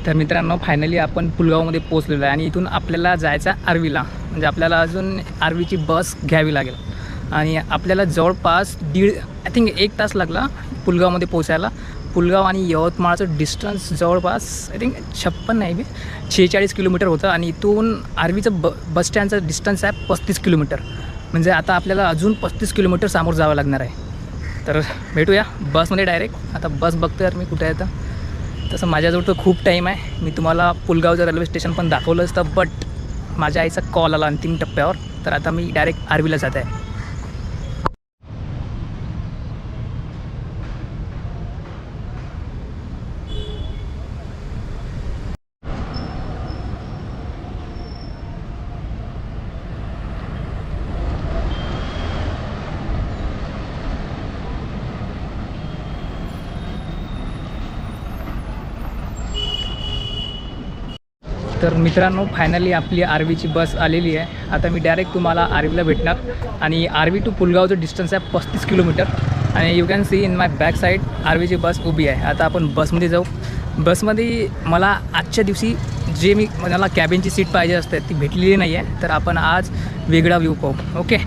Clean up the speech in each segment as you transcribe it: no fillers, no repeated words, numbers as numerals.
तर मित्रांनो फायनली आपण पुलगावमध्ये पोहोचलेलो आहे आणि इथून आपल्याला जायचं आहे आर्वीला. म्हणजे आपल्याला अजून आर्वीची बस घ्यावी लागेल आणि आपल्याला जवळपास आय थिंक 1 तास लागला पुलगावमध्ये पोहोचायला. पुलगाव आणि यवतमाळचं डिस्टन्स जवळपास आय थिंक 46 किलोमीटर होतं आणि इथून आर्वीचं बस स्टँडचं डिस्टन्स आहे 35 किलोमीटर. म्हणजे आता आपल्याला अजून 35 किलोमीटर समोर जावं लागणार आहे. तर भेटूया बसमध्ये डायरेक्ट. आता बस बघतो यार मी कुठे आहे. तर तसं माझ्याजवळ तर खूप टाईम आहे. मी तुम्हाला पुलगावचं रेल्वे स्टेशन पण दाखवलं असतं, बट माझ्या आईचा कॉल आला अंतिम टप्प्यावर. तर आता मी डायरेक्ट आर्वीला जात आहे. तर मित्रांनो फायनली आपली आर्वीची बस आलेली आहे. आता मी डायरेक्ट तुम्हाला आर्वीला भेटणार आणि आर्वी टू पुलगावचं डिस्टन्स आहे 35 किलोमीटर. आणि you can see in my back side आर्वीची बस उभी आहे. आता आपण बसमध्ये जाऊ. बसमध्ये मला आजच्या दिवशी जे मला कॅबिनची सीट पाहिजे असते ती भेटलेली नाही आहे. तर आपण आज वेगळा व्ह्यू पाहू. ओके.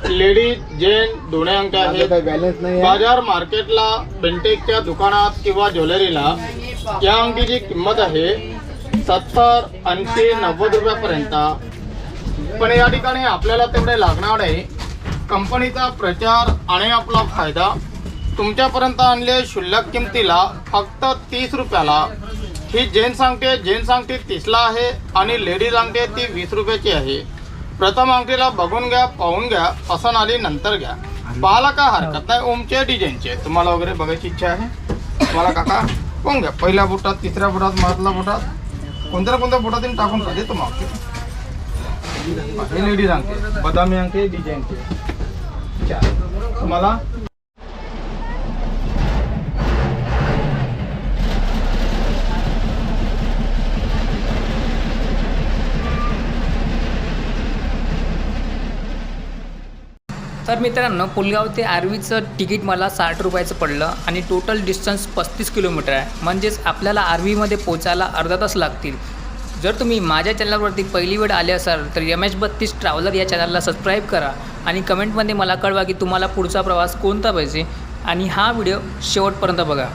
लेडीज जेंट दोन्ही अंक आहेत. बाजार मार्केटला बेंटेकच्या दुकानात किंवा ज्वेलरीला या अंगठीची किंमत आहे 70, 80, 90 रुपयापर्यंत. पण या ठिकाणी आपल्याला तेवढे लागणार नाही. कंपनीचा प्रचार आणि आपला फायदा तुमच्यापर्यंत आणले शुल्लक किमतीला फक्त 30 रुपयाला. ही जेंट्स अंगठी 30ला आहे आणि लेडीज अंगठी ती 20 रुपयाची आहे. प्रथम अंगठीला बघून घ्या, पाहून घ्या, पसंत आली नंतर घ्या. पाहायला काय हरकत नाही. ओमचे डिझाईनचे तुम्हाला वगैरे बघायची इच्छा आहे तुम्हाला काका पाहून घ्या. पहिल्या बोटात, तिसऱ्या बोटात, मधल्या बोटात, कोणत्या बोटातून टाकून पाहिजे तुम्हाला. लेडीज अंगठी, बदामी अंगठी, डिझाईनचे तुम्हाला. तर मित्रांनो पुलगाव ते आर्वीचं तिकीट मला 60 रुपयाचं पडलं आणि टोटल डिस्टन्स 35 किलोमीटर आहे. म्हणजेच आपल्याला आर्वीमध्ये पोचायला अर्धा तास लागतील. जर तुम्ही माझ्या चॅनलवरती पहिली वेळ आले असाल तर MH32 ट्रॅव्हलर या चॅनलला सबस्क्राईब करा आणि कमेंटमध्ये मला कळवा की तुम्हाला पुढचा प्रवास कोणता पाहिजे आणि हा व्हिडिओ शेवटपर्यंत बघा.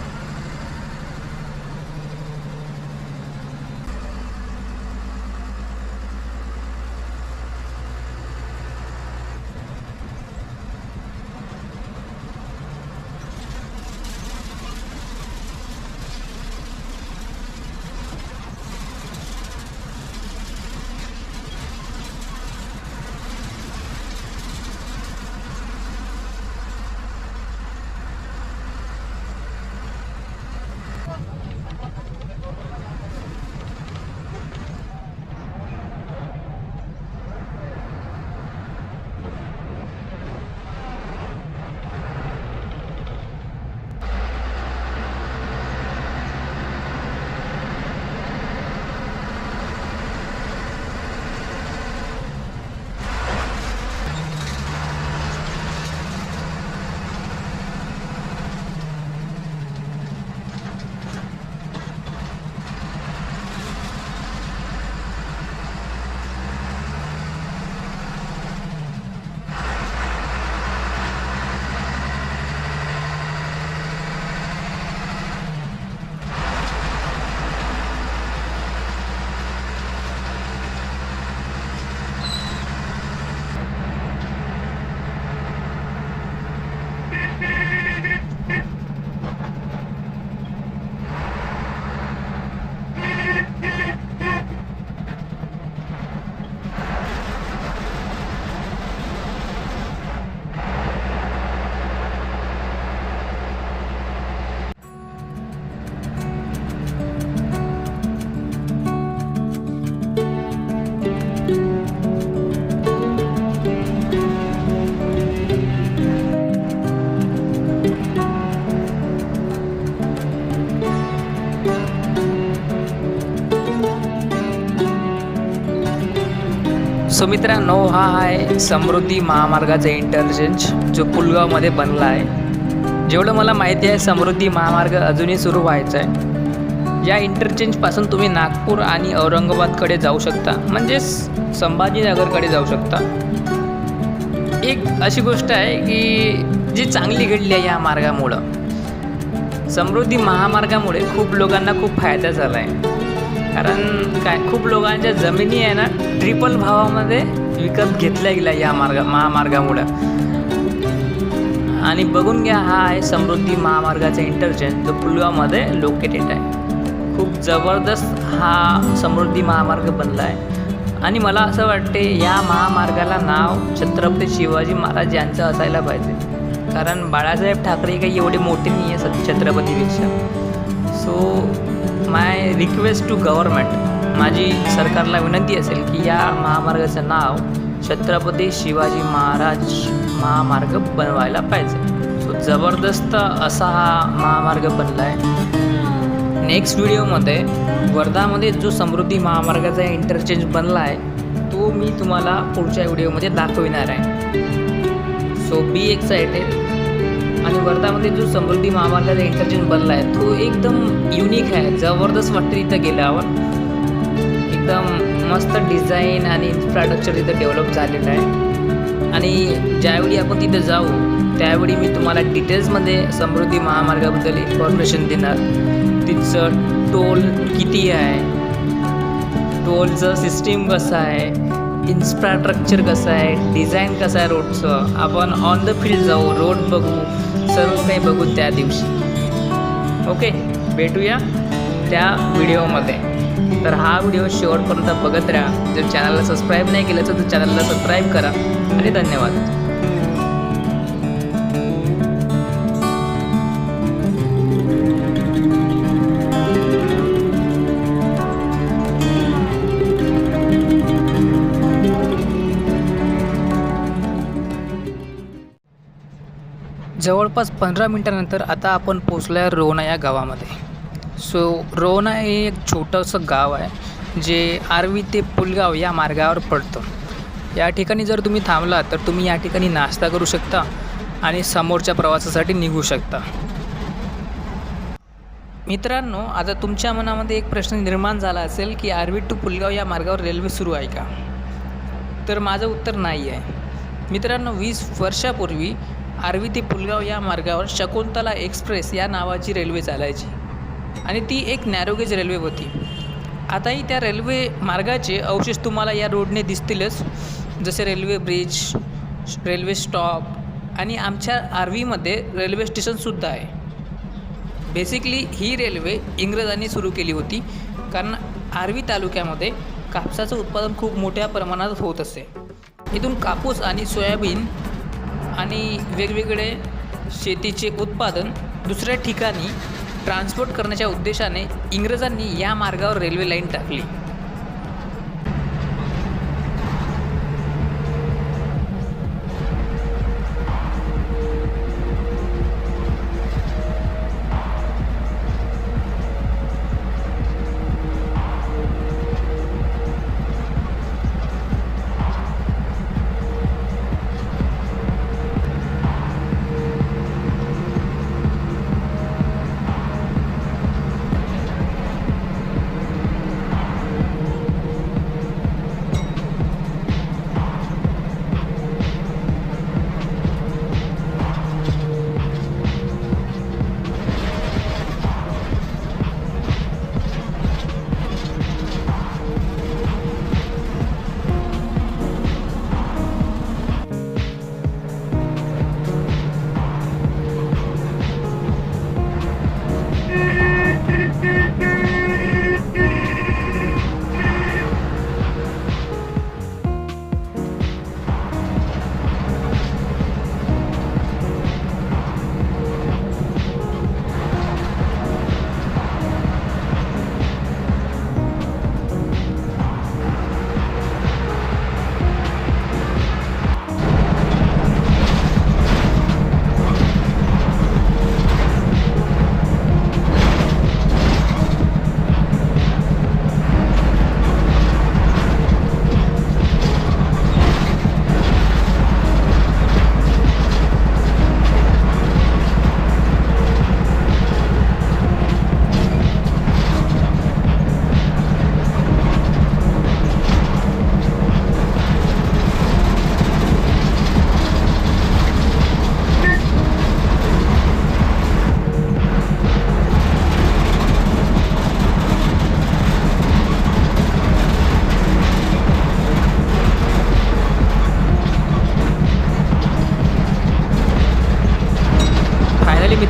सो मित्रांनो, हा आहे समृद्धी महामार्गाचा इंटरचेंज जो पुलगावमध्ये बनला आहे. जेवढं मला माहिती आहे समृद्धी महामार्ग अजूनही सुरू व्हायचा आहे. या इंटरचेंजपासून तुम्ही नागपूर आणि औरंगाबादकडे जाऊ शकता, म्हणजेच संभाजीनगरकडे जाऊ शकता. एक अशी गोष्ट आहे की जी चांगली घडली आहे या मार्गामुळं. समृद्धी महामार्गामुळे खूप लोकांना खूप फायदा झाला आहे. कारण खूप लोकांच्या जमिनी आहे ना ट्रिपल भावामध्ये विकत घेतल्या गेल्या या महामार्गामुळं. आणि बघून घ्या, हा आहे समृद्धी महामार्गाचा इंटरचेंज जो पुलगावमध्ये लोकेटेड आहे. खूप जबरदस्त हा समृद्धी महामार्ग बनला आहे. आणि मला असं वाटते या महामार्गाला नाव छत्रपती शिवाजी महाराज यांचं असायला पाहिजे. कारण बाळासाहेब ठाकरे काही एवढे मोठे नाही आहे छत्रपतीपेक्षा. So my request to government, माझी सरकारला विनंती असेल की या महामार्गाचं नाव छत्रपती शिवाजी महाराज महामार्ग बनवायला पाहिजे. सो जबरदस्त असा हा महामार्ग बनला आहे. नेक्स्ट व्हिडिओमध्ये वर्धामध्ये जो समृद्धी महामार्गाचा इंटरचेंज बनला आहे तो मी तुम्हाला पुढच्या व्हिडिओमध्ये दाखविणार आहे. So be excited. आणि वर्धामध्ये जो समृद्धी महामार्गाचा इंटरचेंज बनला आहे तो एकदम युनिक आहे. जबरदस्त वाटते तिथं गेल्यावर. एकदम मस्त डिझाईन आणि इन्फ्रास्ट्रक्चर तिथं डेव्हलप झालेलं आहे. आणि ज्यावेळी आपण तिथं जाऊ त्यावेळी मी तुम्हाला डिटेल्समध्ये समृद्धी महामार्गाबद्दल इन्फॉर्मेशन देणार. तिथचं टोल किती आहे, टोलचं सिस्टीम कसं आहे, इन्फ्रास्ट्रक्चर कसं आहे, डिझाईन कसं आहे रोडचं. आपण ऑन द फील्ड जाऊ, रोड बघू, सर्व काही बघू त्या दिवशी. ओके, भेटूया त्या व्हिडिओमध्ये. तर हा व्हिडिओ शेवटपर्यंत बघत राहा. जर चॅनलला सबस्क्राईब नाही केलं तर चॅनलला सबस्क्राईब करा. आणि धन्यवाद. जवळपास 15 मिनटानंतर आता आपण पोचलो आहे रोहना या गावामध्ये. सो रोहना हे एक छोटंसं गाव आहे जे आर्वी ते पुलगाव या मार्गावर पडतं. या ठिकाणी जर तुम्ही थांबला तर तुम्ही या ठिकाणी नाश्ता करू शकता आणि समोरच्या प्रवासासाठी निघू शकता. मित्रांनो, आता तुमच्या मनामध्ये एक प्रश्न निर्माण झाला असेल की आर्वी टू पुलगाव या मार्गावर रेल्वे सुरू आहे का? तर माझं उत्तर नाही आहे. मित्रांनो, 20 वर्षापूर्वी आर्वी ते पुलगाव या मार्गावर शकुंतला एक्सप्रेस या नावाची रेल्वे चालायची आणि ती एक नॅरोगेज रेल्वे होती. आताही त्या रेल्वे मार्गाचे अवशेष तुम्हाला या रोडने दिसतीलच, जसे रेल्वे ब्रिज, रेल्वे स्टॉप आणि आमच्या आर्वीमध्ये रेल्वे स्टेशनसुद्धा आहे. बेसिकली ही रेल्वे इंग्रजांनी सुरू केली होती कारण आर्वी तालुक्यामध्ये कापसाचं उत्पादन खूप मोठ्या प्रमाणात होत असते. इथून कापूस आणि सोयाबीन आणि वेगवेगळे शेतीचे उत्पादन दुसऱ्या ठिकाणी ट्रान्सपोर्ट करण्याच्या उद्देशाने इंग्रजांनी या मार्गावर रेल्वे लाईन टाकली.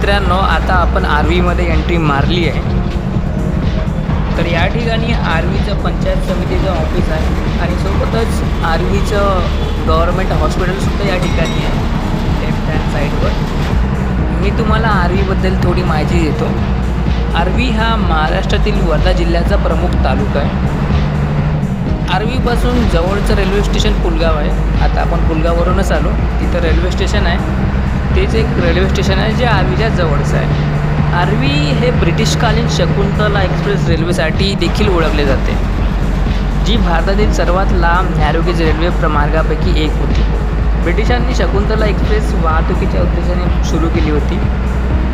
मित्रांनो, आता आपण आर्वीमध्ये एंट्री मारली आहे. तर या ठिकाणी आर्वीचं पंचायत समितीचं ऑफिस आहे आणि सोबतच आर्वीचं गव्हर्मेंट हॉस्पिटलसुद्धा या ठिकाणी आहे लेफ्ट हँड साईडवर. मी तुम्हाला आर्वीबद्दल थोडी माहिती देतो. आर्वी हा महाराष्ट्रातील वर्धा जिल्ह्याचा प्रमुख तालुका आहे. आर्वीपासून जवळचं रेल्वे स्टेशन पुलगाव आहे. आता आपण पुलगाववरूनच आलो. तिथं रेल्वे स्टेशन आहे. तेच एक रेल्वे स्टेशन आहे जे आर्वीच्या जवळचं आहे. आर्वी हे ब्रिटिशकालीन शकुंतला एक्सप्रेस रेल्वेसाठी देखील ओळखले जाते, जी भारतातील सर्वात लांब नॅरोगेज रेल्वे प्रमार्गापैकी एक होती. ब्रिटिशांनी शकुंतला एक्सप्रेस वाहतुकीच्या उद्देशाने सुरू केली होती.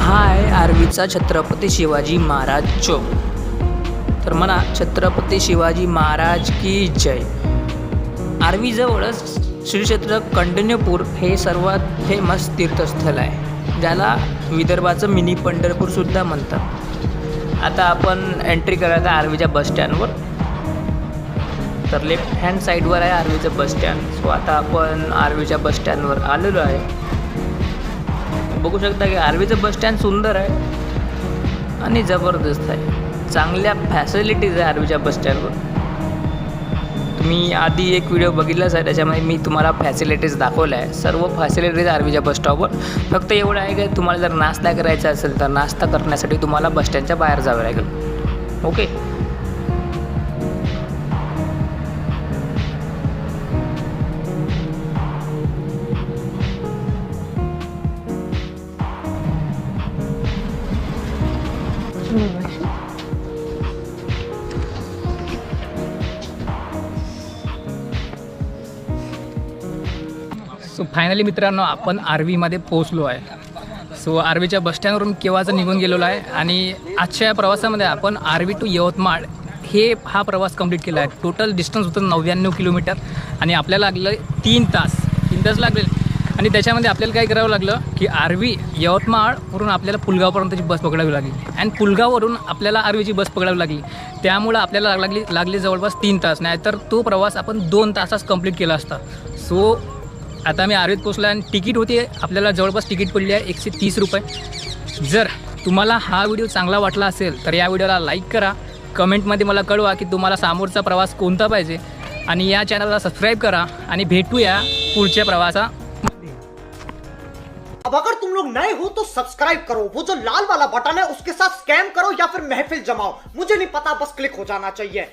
हा आहे आर्वीचा छत्रपती शिवाजी महाराज चौक. तर म्हणा छत्रपती शिवाजी महाराज की जय. आर्वीजवळच श्री क्षेत्र कौंडिण्यपूर हे सर्वात फेमस तीर्थस्थळ आहे, ज्याला विदर्भाचं मिनी पंढरपूरसुद्धा म्हणतात. आता आपण एंट्री करायचं आर्वीच्या बसस्टँडवर. तर लेफ्ट हँड साईडवर आहे आर्वीचं बसस्टँड. सो आता आपण आर्वीच्या बसस्टँडवर आलेलो आहे. बघू शकता की आर्वीचं बसस्टँड सुंदर आहे आणि जबरदस्त आहे. चांगल्या फॅसिलिटीज आहे आर्वीच्या बसस्टँडवर. तुम्ही आधी एक व्हिडिओ बघितलाच आहे, त्याच्यामध्ये मी तुम्हाला फॅसिलिटीज दाखवल्या आहे. सर्व फॅसिलिटीज आर्वीच्या बसस्टॉपवर. फक्त एवढं आहे की तुम्हाला जर नाश्ता करायचा असेल तर नाश्ता करण्यासाठी तुम्हाला बसस्टँडच्या बाहेर जावं लागेल. ओके. सो फायनली मित्रांनो, आपण आर्वीमध्ये पोहोचलो आहे. सो आर्वीच्या बसस्टँडवरून केव्हाचं निघून गेलेलो आहे आणि आजच्या या प्रवासामध्ये आपण आर्वी टू यवतमाळ हा प्रवास कंप्लीट केला आहे. टोटल डिस्टन्स होतं 99 किलोमीटर आणि आपल्याला लागलं 3 तास लागले. आणि त्याच्यामध्ये आपल्याला काय करावं लागलं की आर्वी यवतमाळवरून आपल्याला पुलगावपर्यंतची बस पकडावी लागली आणि पुलगाववरून आपल्याला आर्वीची बस पकडावी लागली. त्यामुळं आपल्याला लागले जवळपास 3 तास. नाहीतर तो प्रवास आपण 2 तासात कंप्लीट केला असता. सो आता मी आर्वीत पोचलो आणि तिकीट होती आपल्याला जवळपास तिकीट पडली आहे 130 रुपये. जर तुम्हाला हा व्हिडिओ चांगला वाटला असेल तर या व्हिडिओला लाईक करा. कमेंटमध्ये मला कळवा की तुम्हाला समोरचा प्रवास कोणता पाहिजे आणि या चॅनलला सबस्क्राईब करा आणि भेटूया पुढच्या प्रवासा. अब अगर तुम लोग नए हो तो सब्सक्राइब करो, वो जो लाल वाला बटन है उसके साथ स्कैम करो या फिर महफिल जमाओ, मुझे नहीं पता, बस क्लिक हो जाना चाहिए.